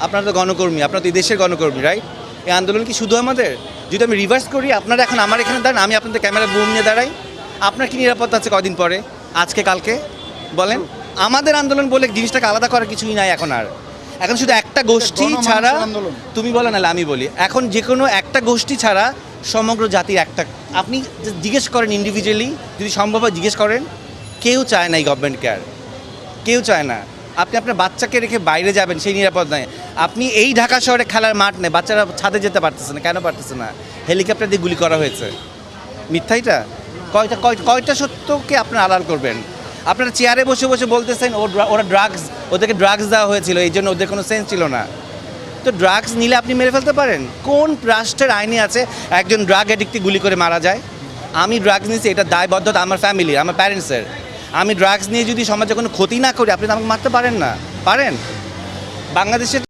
আপনারা তো গণকর্মী, আপনারা তো এই দেশের গণকর্মী, রাইট? এই আন্দোলন কি শুধু আমাদের? যদি আমি রিভার্স করি, আপনারা এখন আমার এখানে দাঁড়ান, আমি আপনাদের ক্যামেরা বুম নিয়ে দাঁড়াই, আপনার কি নিরাপত্তা আছে কদিন পরে, আজকে কালকে? বলেন। আমাদের আন্দোলন বলে জিনিসটাকে আলাদা করার কিছুই নাই এখন আর। এখন শুধু একটা গোষ্ঠী ছাড়া, তুমি বলো নাহলে আমি বলি, এখন যে কোনো একটা গোষ্ঠী ছাড়া সমগ্র জাতির একটা, আপনি জিজ্ঞেস করেন ইন্ডিভিজুয়ালি, যদি সম্ভব হয় জিজ্ঞেস করেন, কেউ চায় না এই গভর্নমেন্ট কেয়ার, কেউ চায় না। আপনি আপনার বাচ্চাকে রেখে বাইরে যাবেন, সেই নিরাপদ নয়। আপনি এই ঢাকা শহরে খেলার মাঠ নেই, বাচ্চারা ছাদে যেতে পারতেছে না, কেন পারতেছে না? হেলিকপ্টার দিয়ে গুলি করা হয়েছে। মিথ্যাইটা কয়টা সত্যকে আপনারা আড়াল করবেন? আপনারা চেয়ারে বসে বসে বলতেছেন ওরা ড্রাগস, ওদেরকে ড্রাগস দেওয়া হয়েছিল, এই জন্য ওদের কোনো সেন্স ছিল না। তো ড্রাগস নিলে আপনি মেরে ফেলতে পারেন? কোন রাষ্ট্রের আইনে আছে একজন ড্রাগ অ্যাডিক্টে গুলি করে মারা যায়? আমি ড্রাগস নিয়েছি, এটা দায়বদ্ধতা আমার ফ্যামিলি, আমার প্যারেন্টসের। আমি ড্রাগস নিয়ে যদি সমাজে কোনো ক্ষতি না করি, আপনি তো আমাকে মারতে পারেন না, পারেন? বাংলাদেশে